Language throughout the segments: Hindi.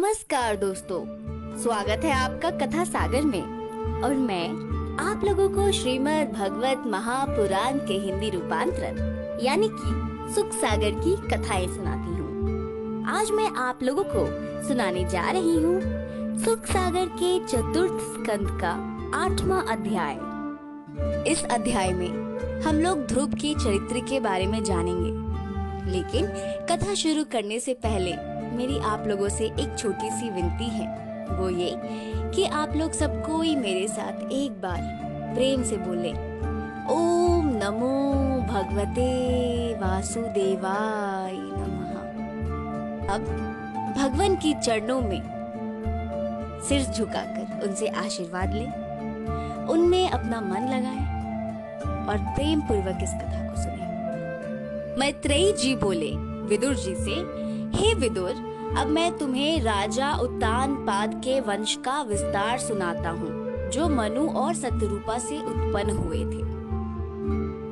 नमस्कार दोस्तों, स्वागत है आपका कथा सागर में। और मैं आप लोगों को श्रीमद् भगवत महापुराण के हिंदी रूपांतरण यानी कि सुख सागर की कथाएं सुनाती हूँ। आज मैं आप लोगों को सुनाने जा रही हूँ सुख सागर के चतुर्थ स्कंद का 8वां अध्याय। इस अध्याय में हम लोग ध्रुव के चरित्र के बारे में जानेंगे, लेकिन कथा शुरू करने से पहले मेरी आप लोगों से एक छोटी सी विनती है, वो ये कि आप लोग सब कोई मेरे साथ एक बार प्रेम से बोले ओम नमो भगवते वासुदेवाय नमः। अब भगवान की चरणों में सिर झुकाकर उनसे आशीर्वाद लें, उनमें अपना मन लगाएं और प्रेम पूर्वक इस कथा को सुनें। मैत्रेयी जी बोले विदुर जी से, हे विदुर, अब मैं तुम्हें राजा उत्तानपाद के वंश का विस्तार सुनाता हूँ, जो मनु और सत्यरूपा से उत्पन्न हुए थे।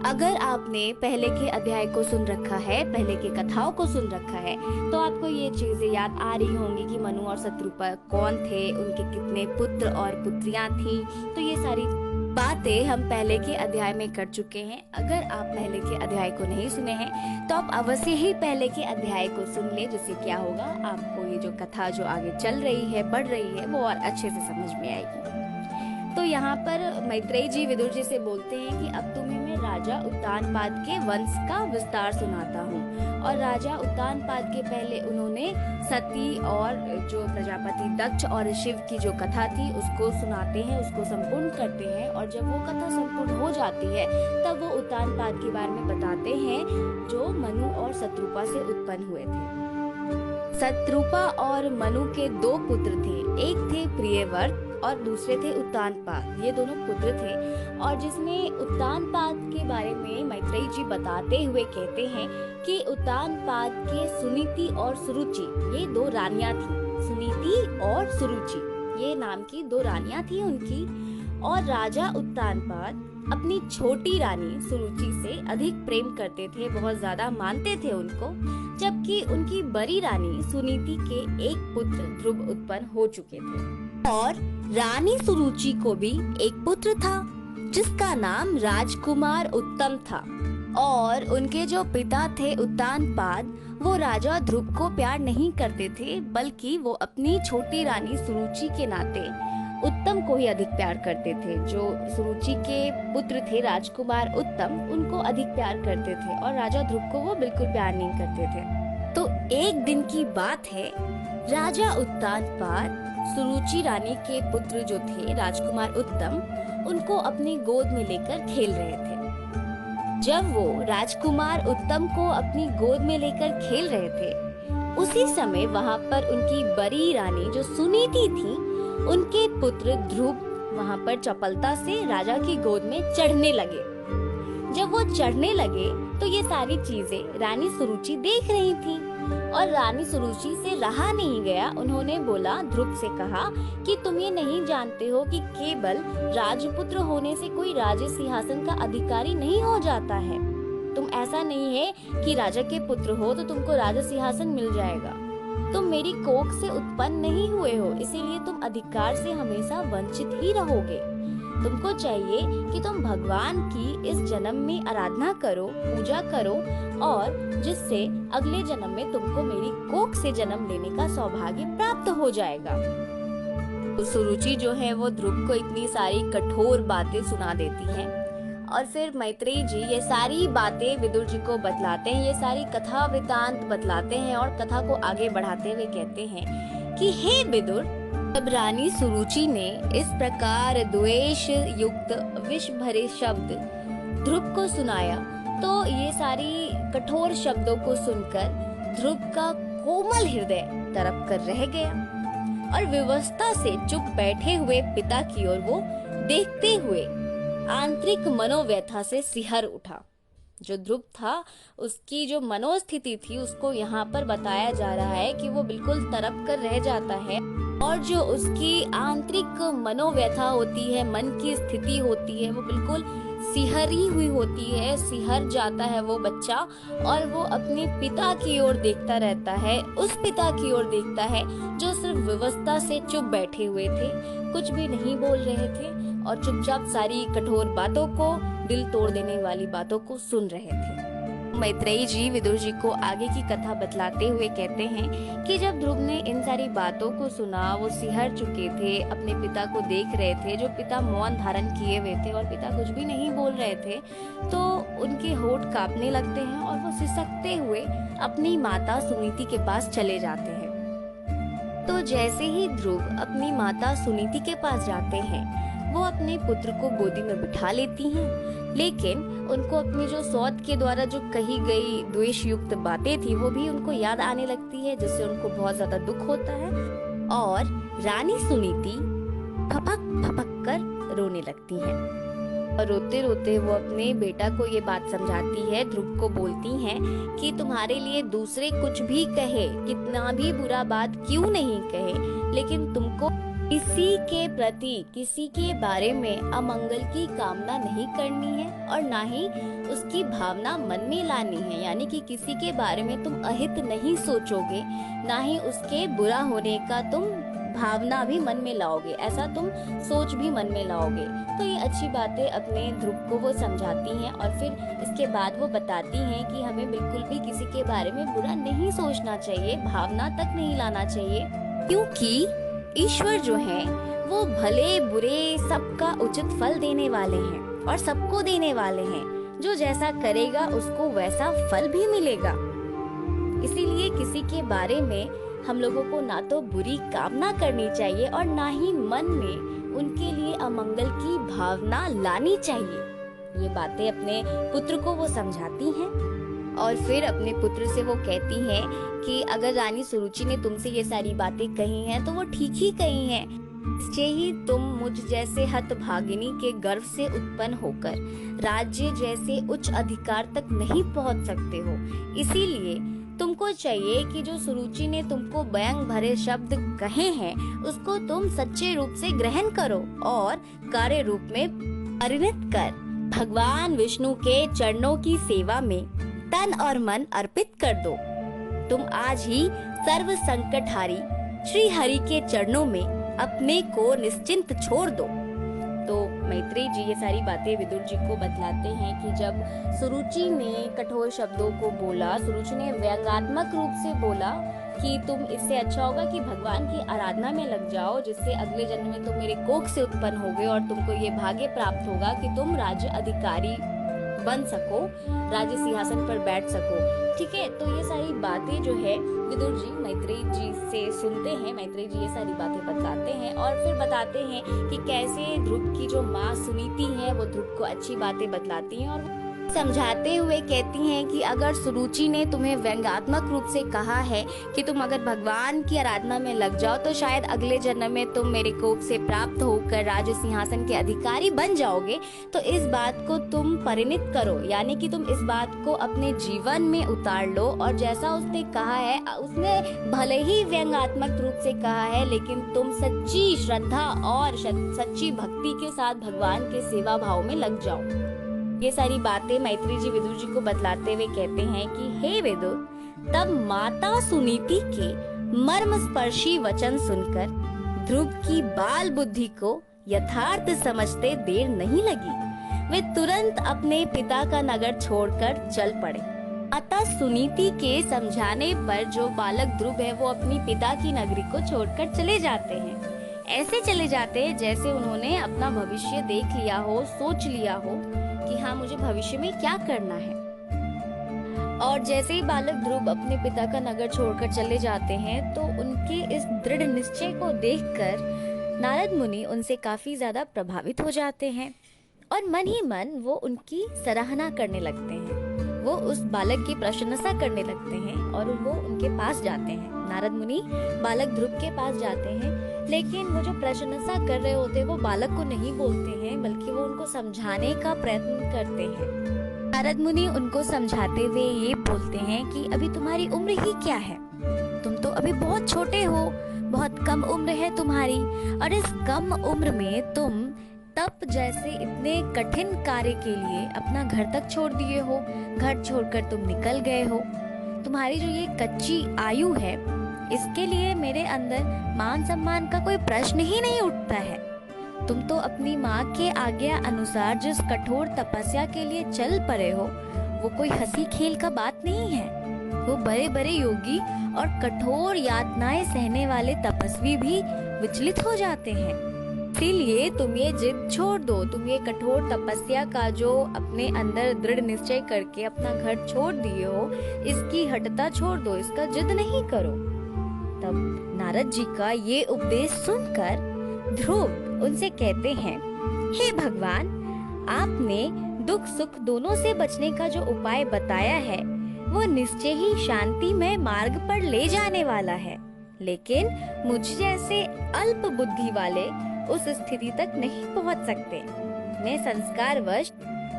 अगर आपने पहले के अध्याय को सुन रखा है, पहले की कथाओं को सुन रखा है, तो आपको ये चीजें याद आ रही होंगी कि मनु और सत्यरूपा कौन थे, उनके कितने पुत्र और पुत्रियां थी। तो ये सारी बातें हम पहले के अध्याय में कर चुके हैं। अगर आप पहले के अध्याय को नहीं सुने हैं तो आप अवश्य ही पहले के अध्याय को सुन ले, जिससे क्या होगा, आपको ये जो कथा जो आगे चल रही है, बढ़ रही है, वो और अच्छे से समझ में आएगी। तो यहाँ पर मैत्रेयी जी विदुर जी से बोलते हैं कि अब तुम्हें मैं राजा उत्तानपाद के वंश का विस्तार सुनाता हूँ। और राजा उत्तानपाद के पहले उन्होंने सती और जो प्रजापति दक्ष और शिव की जो कथा थी उसको सुनाते हैं, उसको संपूर्ण करते हैं। और जब वो कथा संपूर्ण हो जाती है तब वो उत्तानपाद के बारे में बताते हैं, जो मनु और सतरूपा से उत्पन्न हुए थे। सतरूपा और मनु के 2 पुत्र थे, एक थे प्रियव्रत और दूसरे थे उत्तानपाद। ये दोनों पुत्र थे। और जिसमें उत्तानपाद के बारे में मैत्रेयी जी बताते हुए कहते हैं कि उत्तानपाद के सुनीति और सुरुचि, ये 2 रानियां थी। सुनीति और सुरुचि ये नाम की 2 रानियां थी उनकी। और राजा उत्तानपाद अपनी छोटी रानी सुरुचि से अधिक प्रेम करते थे, बहुत ज्यादा मानते थे उनको, जबकि उनकी बड़ी रानी सुनीति के एक पुत्र ध्रुव उत्पन्न हो चुके थे। और रानी सुरुचि को भी एक पुत्र था जिसका नाम राजकुमार उत्तम था। और उनके जो पिता थे उत्तानपाद, वो राजा ध्रुव को प्यार नहीं करते थे, बल्कि वो अपनी छोटी रानी सुरुचि के नाते उत्तम को ही अधिक प्यार करते थे। जो सुरुचि के पुत्र थे राजकुमार उत्तम, उनको अधिक प्यार करते थे और राजा ध्रुव को वो बिल्कुल प्यार नहीं करते थे। तो एक दिन की बात है, राजा उत्तानपाद सुरुचि रानी के पुत्र जो थे राजकुमार उत्तम, उनको अपनी गोद में लेकर खेल रहे थे। जब वो राजकुमार उत्तम को अपनी गोद में लेकर खेल रहे थे, उसी समय वहाँ पर उनकी बड़ी रानी जो सुनीति थी, उनके पुत्र ध्रुव वहाँ पर चपलता से राजा की गोद में चढ़ने लगे। जब वो चढ़ने लगे तो ये सारी चीजें रानी सुरुचि देख रही थी। और रानी सुरुचि से रहा नहीं गया, उन्होंने बोला, ध्रुव से कहा कि तुम ये नहीं जानते हो कि केवल राजपुत्र होने से कोई राज सिंहासन का अधिकारी नहीं हो जाता है। तुम ऐसा नहीं है कि राजा के पुत्र हो तो तुमको राज सिंहासन मिल जाएगा। तुम मेरी कोख से उत्पन्न नहीं हुए हो, इसीलिए तुम अधिकार से हमेशा वंचित ही रहोगे। तुमको चाहिए कि तुम भगवान की इस जन्म में आराधना करो, पूजा करो, और जिससे अगले जन्म में तुमको मेरी कोख से जन्म लेने का सौभाग्य प्राप्त हो जाएगा। तो सुरुचि जो है वो ध्रुव को इतनी सारी कठोर बातें सुना देती हैं। और फिर मैत्रेयी जी ये सारी बातें विदुर जी को बतलाते हैं, ये सारी कथा वृतांत बतलाते हैं और कथा को आगे बढ़ाते हुए कहते हैं कि हे विदुर, जब रानी सुरुचि ने इस प्रकार द्वेष युक्त विष भरे शब्द ध्रुव को सुनाया, तो ये सारी कठोर शब्दों को सुनकर ध्रुव का कोमल हृदय तड़प कर रह गया। और विवशता से चुप बैठे हुए पिता की ओर वो देखते हुए आंतरिक मनोव्यथा से सिहर उठा। जो ध्रुव था, उसकी जो मनोस्थिति थी, उसको यहाँ पर बताया जा रहा है कि वो बिल्कुल तड़प कर रह जाता है। और जो उसकी आंतरिक मनोव्यथा होती है, मन की स्थिति होती है, वो बिल्कुल सिहरी हुई होती है, सिहर जाता है वो बच्चा और वो अपने पिता की ओर देखता रहता है, उस पिता की ओर देखता है जो सिर्फ व्यवस्था से चुप बैठे हुए थे, कुछ भी नहीं बोल रहे थे और चुपचाप सारी कठोर बातों को, दिल तोड़ देने वाली बातों को सुन रहे थे। मैत्रेयी जी विदुर जी को आगे की कथा बतलाते हुए कहते हैं कि जब ध्रुव ने इन सारी बातों को सुना, वो सिहर चुके थे, अपने पिता को देख रहे थे, जो पिता मौन धारण किए हुए थे और पिता कुछ भी नहीं बोल रहे थे, तो उनके होठ कांपने लगते हैं और वो सिसकते हुए अपनी माता सुनीति के पास चले जाते हैं। तो जैसे ही ध्रुव अपनी माता सुनीति के पास जाते हैं, वो अपने पुत्र को गोदी में बिठा लेती हैं, लेकिन उनको अपनी जो सौत के द्वारा जो कही गई द्वेष युक्त बातें थी वो भी उनको याद आने लगती है, जिससे उनको बहुत ज्यादा दुख होता है और रानी सुनीति फपक फपक कर रोने लगती हैं और रोते रोते वो अपने बेटा को ये बात समझाती है, ध्रुव को बोलती हैं कि तुम्हारे लिए दूसरे कुछ भी कहे, कितना भी बुरा बात क्यों नहीं कहे, लेकिन तुमको किसी के प्रति, किसी के बारे में अमंगल की कामना नहीं करनी है और ना ही उसकी भावना मन में लानी है। यानी कि किसी के बारे में तुम अहित नहीं सोचोगे, ना ही उसके बुरा होने का तुम भावना भी मन में लाओगे, ऐसा तुम सोच भी मन में लाओगे। तो ये अच्छी बातें अपने ध्रुव को वो समझाती हैं और फिर इसके बाद वो बताती हैं कि हमें बिल्कुल भी किसी के बारे में बुरा नहीं सोचना चाहिए, भावना तक नहीं लाना चाहिए, क्योंकि ईश्वर जो है वो भले बुरे सबका उचित फल देने वाले हैं और सबको देने वाले हैं। जो जैसा करेगा उसको वैसा फल भी मिलेगा। इसीलिए किसी के बारे में हम लोगों को ना तो बुरी कामना करनी चाहिए और ना ही मन में उनके लिए अमंगल की भावना लानी चाहिए। ये बातें अपने पुत्र को वो समझाती हैं और फिर अपने पुत्र से वो कहती हैं कि अगर रानी सुरुचि ने तुमसे ये सारी बातें कही हैं तो वो ठीक ही कही हैं। निश्चय ही तुम मुझ जैसे हतभागिनी के गर्भ से उत्पन्न होकर राज्य जैसे उच्च अधिकार तक नहीं पहुंच सकते हो। इसीलिए तुमको चाहिए कि जो सुरुचि ने तुमको व्यंग भरे शब्द कहे हैं उसको तुम सच्चे रूप से ग्रहण करो और कार्य रूप में परिणत कर भगवान विष्णु के चरणों की सेवा में तन और मन अर्पित कर दो। तुम आज ही सर्व संकटहारी श्री हरि के चरणों में अपने को निश्चिंत छोड़ दो। तो मैत्रेयी जी ये सारी बातें विदुर जी को बतलाते हैं कि जब सुरुचि ने कठोर शब्दों को बोला, सुरुचि ने व्यंग्यात्मक रूप से बोला कि तुम इससे अच्छा होगा कि भगवान की आराधना में लग जाओ, जिससे अगले जन्म में तुम मेरे कोख से उत्पन्न होगे और तुमको ये भाग्य प्राप्त होगा कि तुम राज्य अधिकारी बन सको, राज्य सिंहासन पर बैठ सको। ठीक है, तो ये सारी बातें जो है विदुर जी मैत्रेयी जी से सुनते हैं। मैत्रेयी जी ये सारी बातें बतलाते हैं और फिर बताते हैं कि कैसे ध्रुव की जो माँ सुनीति है वो ध्रुव को अच्छी बातें बतलाती हैं और समझाते हुए कहती हैं कि अगर सुरुचि ने तुम्हें व्यंग्यात्मक रूप से कहा है कि तुम अगर भगवान की आराधना में लग जाओ तो शायद अगले जन्म में तुम मेरे कोख से प्राप्त होकर राज सिंहासन के अधिकारी बन जाओगे, तो इस बात को तुम परिणित करो, यानी कि तुम इस बात को अपने जीवन में उतार लो। और जैसा उसने कहा है, उसने भले ही व्यंग्यात्मक रूप से कहा है, लेकिन तुम सच्ची श्रद्धा और सच्ची भक्ति के साथ भगवान के सेवा भाव में लग जाओ। ये सारी बातें मैत्रेयी जी विदुर जी को बतलाते हुए कहते हैं कि हे विदुर, तब माता सुनीति के मर्म स्पर्शी वचन सुनकर ध्रुव की बाल बुद्धि को यथार्थ समझते देर नहीं लगी। वे तुरंत अपने पिता का नगर छोड़कर चल पड़े। माता सुनीति के समझाने पर जो बालक ध्रुव है वो अपनी पिता की नगरी को छोड़कर चले जाते हैं। ऐसे चले जाते हैं जैसे उन्होंने अपना भविष्य देख लिया हो, सोच लिया हो कि हाँ मुझे भविष्य में क्या करना है। और जैसे ही बालक ध्रुव अपने पिता का नगर छोड़कर चले जाते हैं तो उनके इस दृढ़ निश्चय को देखकर नारद मुनि उनसे काफी ज्यादा प्रभावित हो जाते हैं और मन ही मन वो उनकी सराहना करने लगते हैं। वो उस बालक की प्रशंसा करने लगते हैं और वो उनके पास जाते हैं। नारद मुनि बालक ध्रुव के पास जाते हैं, लेकिन वो जो प्रशंसा कर रहे होते हैं वो बालक को नहीं बोलते हैं, बल्कि वो उनको समझाने का प्रयत्न करते हैं। नारद मुनि उनको समझाते हुए ये बोलते हैं कि अभी तुम्हारी उम्र ही क्या है, तुम तो अभी बहुत छोटे हो, बहुत कम उम्र है तुम्हारी, और इस कम उम्र में तुम तप जैसे इतने कठिन कार्य के लिए अपना घर तक छोड़ दिए हो, घर छोड़कर तुम निकल गए हो। तुम्हारी जो ये कच्ची आयु है, इसके लिए मेरे अंदर मान सम्मान का कोई प्रश्न ही नहीं उठता है। तुम तो अपनी माँ के आज्ञा अनुसार जिस कठोर तपस्या के लिए चल पड़े हो, वो कोई हंसी खेल का बात नहीं है। वो बड़े बड़े योगी और कठोर यातनाएं सहने वाले तपस्वी भी विचलित हो जाते हैं। इसीलिए तुम ये जिद छोड़ दो, तुम ये कठोर तपस्या का जो अपने अंदर दृढ़ निश्चय करके अपना घर छोड़ दिए हो, इसकी हठता छोड़ दो, इसका जिद नहीं करो। तब नारद जी का ये उपदेश सुनकर ध्रुव उनसे कहते हैं, हे भगवान, आपने दुख सुख दोनों से बचने का जो उपाय बताया है, वो निश्चय ही शांति में मार्ग पर ले जाने वाला है। लेकिन मुझ जैसे अल्प बुद्धि वाले उस स्थिति तक नहीं पहुंच सकते। मैं संस्कारवश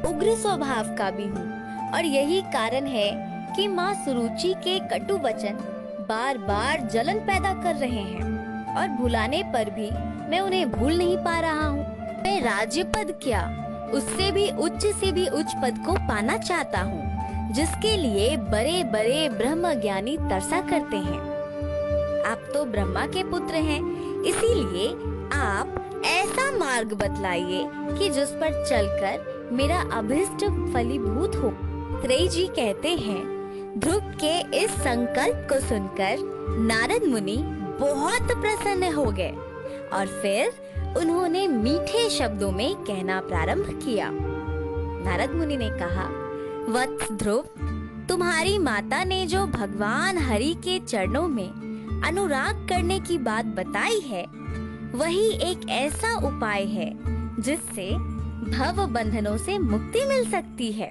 उग्र स्वभाव का भी हूँ और यही कारण है कि माँ सुरुचि के कटु वचन बार बार जलन पैदा कर रहे हैं और भुलाने पर भी मैं उन्हें भूल नहीं पा रहा हूँ। मैं राज्य पद क्या, उससे भी उच्च से भी उच्च पद को पाना चाहता हूँ, जिसके लिए बड़े बड़े ब्रह्म ज्ञानी तरसा करते हैं। आप तो ब्रह्मा के पुत्र हैं, इसीलिए आप ऐसा मार्ग बतलाइए कि जिस पर चलकर मेरा अभिष्ट फलीभूत हो। त्रय जी कहते हैं, ध्रुव के इस संकल्प को सुनकर नारद मुनि बहुत प्रसन्न हो गए और फिर उन्होंने मीठे शब्दों में कहना प्रारंभ किया। नारद मुनि ने कहा, वत्स ध्रुव, तुम्हारी माता ने जो भगवान हरि के चरणों में अनुराग करने की बात बताई है, वही एक ऐसा उपाय है जिससे भव बंधनों से मुक्ति मिल सकती है।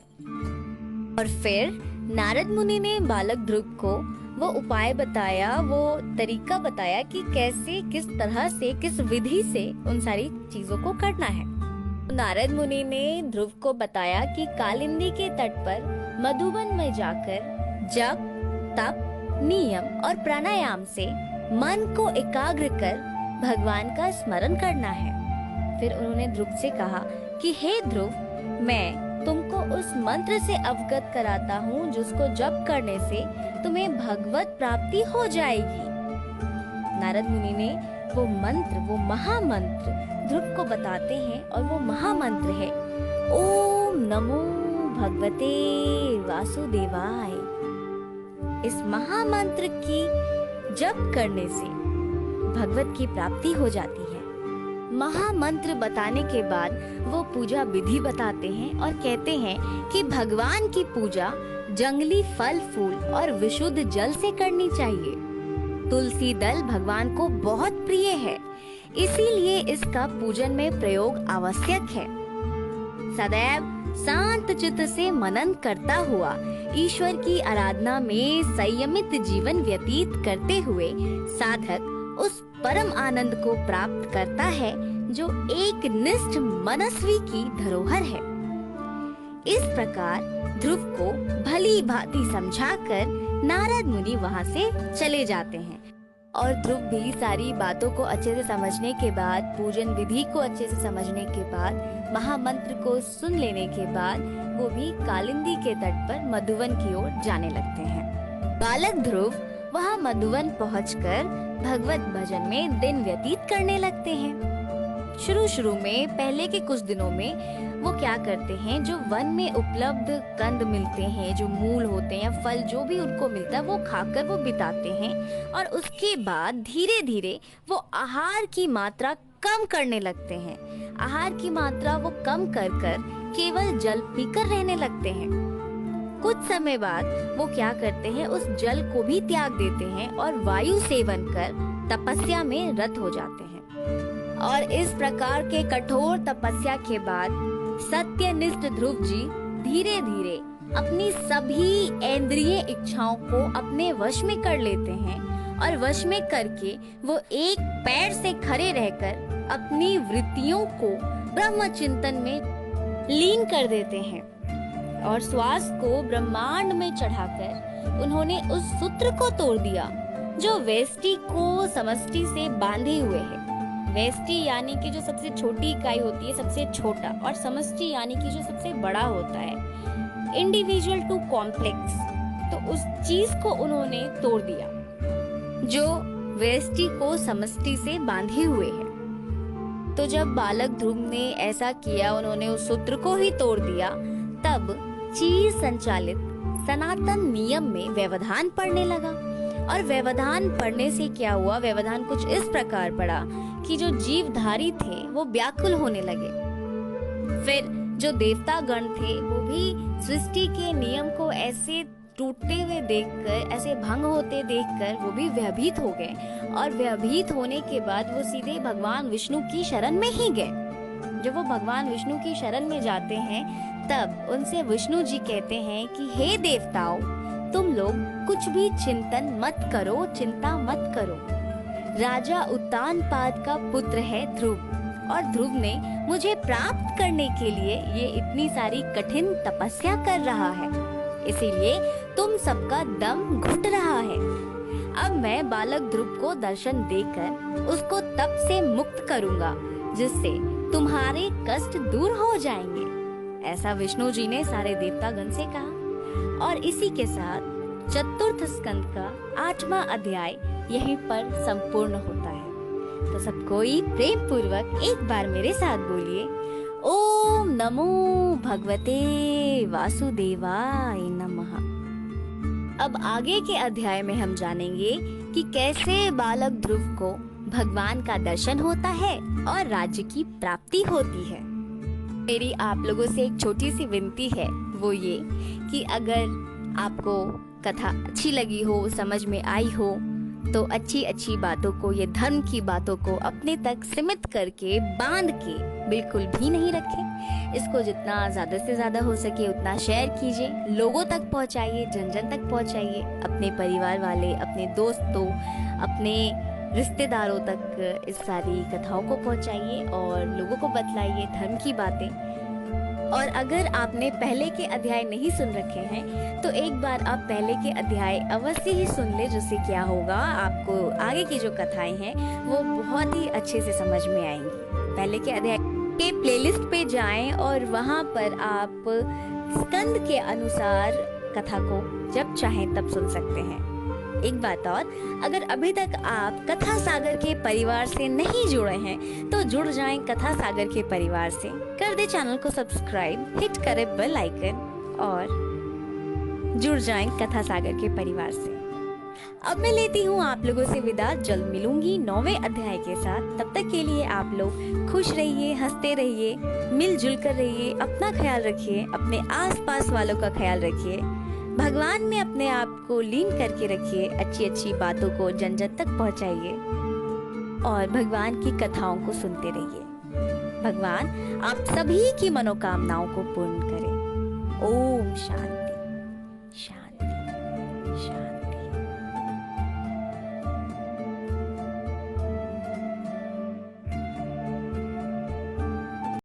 और फिर नारद मुनि ने बालक ध्रुव को वो उपाय बताया, वो तरीका बताया कि कैसे, किस तरह से, किस विधि से उन सारी चीजों को करना है। नारद मुनि ने ध्रुव को बताया कि कालिंदी के तट पर मधुबन में जाकर जप, तप, नियम और प्राणायाम से मन को एकाग्र कर भगवान का स्मरण करना है। फिर उन्होंने ध्रुव से कहा कि हे ध्रुव, मैं तुमको उस मंत्र से अवगत कराता हूँ जिसको जप करने से तुम्हें भगवत प्राप्ति हो जाएगी। नारद मुनि ने वो मंत्र, वो महामंत्र ध्रुव को बताते हैं और वो महामंत्र है ओम नमो भगवते वासुदेवाय। इस महामंत्र की जप करने से भगवत की प्राप्ति हो जाती है। महामंत्र बताने के बाद वो पूजा विधि बताते हैं और कहते हैं कि भगवान की पूजा जंगली फल फूल और विशुद्ध जल से करनी चाहिए। तुलसी दल भगवान को बहुत प्रिय है, इसीलिए इसका पूजन में प्रयोग आवश्यक है। सदैव शांत चित्त से मनन करता हुआ ईश्वर की आराधना में संयमित जीवन व्यतीत करते हुए साधक उस परम आनंद को प्राप्त करता है जो एक निष्ठ मनस्वी की धरोहर है। इस प्रकार ध्रुव को भली भांति समझाकर नारद मुनि वहाँ से चले जाते हैं और ध्रुव भी सारी बातों को अच्छे से समझने के बाद, पूजन विधि को अच्छे से समझने के बाद, महामंत्र को सुन लेने के बाद वो भी कालिंदी के तट पर मधुवन की ओर जाने लगते हैं। बालक ध्रुव वहाँ मधुवन पहुंचकर भगवत भजन में दिन व्यतीत करने लगते हैं। शुरू में, पहले के कुछ दिनों में वो क्या करते हैं, जो वन में उपलब्ध कंद मिलते हैं, जो मूल होते हैं या फल जो भी उनको मिलता है, वो खाकर वो बिताते हैं और उसके बाद धीरे धीरे वो आहार की मात्रा कम करने लगते हैं। आहार की मात्रा वो कम कर केवल जल पीकर रहने लगते हैं। कुछ समय बाद वो क्या करते हैं, उस जल को भी त्याग देते हैं और वायु सेवन कर तपस्या में रत हो जाते हैं। और इस प्रकार के कठोर तपस्या के बाद सत्यनिष्ठ ध्रुव जी धीरे धीरे अपनी सभी इंद्रिय इच्छाओं को अपने वश में कर लेते हैं और वश में करके वो एक पैर से खड़े रहकर अपनी वृत्तियों को ब्रह्म चिंतन में लीन कर देते हैं और श्वास को ब्रह्मांड में चढ़ाकर उन्होंने उस सूत्र को तोड़ दिया जो वेष्टि को समष्टि से बांधे हुए है। व्यष्टि यानी कि जो सबसे छोटी इकाई होती है, सबसे छोटा, और समष्टि यानी कि जो सबसे बड़ा होता है, इंडिविजुअल टू कॉम्प्लेक्स। तो उस चीज को उन्होंने तोड़ दिया जो व्यष्टि को समष्टि से बांधे हुए है। तो जब बालक ध्रुव ने ऐसा किया, उन्होंने उस सूत्र को ही तोड़ दिया, तब चीज संचालित सनातन नियम में व्यवधान पड़ने लगा। और व्यवधान पड़ने से क्या हुआ, व्यवधान कुछ इस प्रकार पड़ा कि जो जीवधारी थे वो व्याकुल होने लगे। फिर जो देवता गण थे वो भी सृष्टि के नियम को ऐसे टूटते हुए देखकर, ऐसे भंग होते देखकर वो भी भयभीत हो गए। और भयभीत होने के बाद वो सीधे भगवान विष्णु की शरण में ही गए। जब वो भगवान विष्णु की शरण में जाते हैं तब उनसे विष्णु जी कहते हैं कि हे देवताओं, तुम लोग कुछ भी चिंतन मत करो, चिंता मत करो। राजा उत्तानपाद का पुत्र है ध्रुव, और ध्रुव ने मुझे प्राप्त करने के लिए ये इतनी सारी कठिन तपस्या कर रहा है, इसीलिए तुम सबका दम घुट रहा है। अब मैं बालक ध्रुव को दर्शन देकर उसको तप से मुक्त करूंगा, जिससे तुम्हारे कष्ट दूर हो जाएंगे। ऐसा विष्णु जी ने सारे देवतागण से कहा। और इसी के साथ चतुर्थ स्कंद का 8वां अध्याय यहीं पर संपूर्ण होता है। तो सब कोई प्रेम पूर्वक एक बार मेरे साथ बोलिए, ओम नमो भगवते वासुदेवाय नमः। अब आगे के अध्याय में हम जानेंगे कि कैसे बालक ध्रुव को भगवान का दर्शन होता है और राज्य की प्राप्ति होती है। मेरी आप लोगों से एक छोटी सी विनती है, वो ये कि अगर आपको कथा अच्छी लगी हो, समझ में आई हो, तो अच्छी अच्छी बातों को, ये धर्म की बातों को अपने तक सीमित करके, बांध के बिल्कुल भी नहीं रखें। इसको जितना ज्यादा से ज्यादा हो सके उतना शेयर कीजिए, लोगों तक पहुंचाइए, जन जन तक पहुंचाइए, अपने परिवार वाले, अपने दोस्तों, अपने रिश्तेदारों तक इस सारी कथाओं को पहुंचाइए और लोगों को बतलाइए धर्म की बातें। और अगर आपने पहले के अध्याय नहीं सुन रखे हैं तो एक बार आप पहले के अध्याय अवश्य ही सुन ले, जिससे क्या होगा, आपको आगे की जो कथाएं हैं वो बहुत ही अच्छे से समझ में आएंगी। पहले के अध्याय के प्लेलिस्ट पे जाएं और वहां पर आप स्कंद के अनुसार कथा को जब चाहें तब सुन सकते हैं। एक बात और, अगर अभी तक आप कथा सागर के परिवार से नहीं जुड़े हैं तो जुड़ जाएं कथा सागर के परिवार से। कर दे चैनल को सब्सक्राइब, हिट करे बेल आइकन और जुड़ जाएं कथा सागर के परिवार से। अब मैं लेती हूँ आप लोगों से विदा, जल्द मिलूंगी 9वें अध्याय के साथ। तब तक के लिए आप लोग खुश रहिए, हंसते रहिए, मिलजुल कर रहिए, अपना ख्याल रखिए, अपने आसपास वालों का ख्याल रखिए, भगवान में अपने आप को लीन करके रखिए, अच्छी अच्छी बातों को जन जन तक पहुंचाइए और भगवान की कथाओं को सुनते रहिए। भगवान आप सभी की मनोकामनाओं को पूर्ण करें। ओम शांति शांति शांति।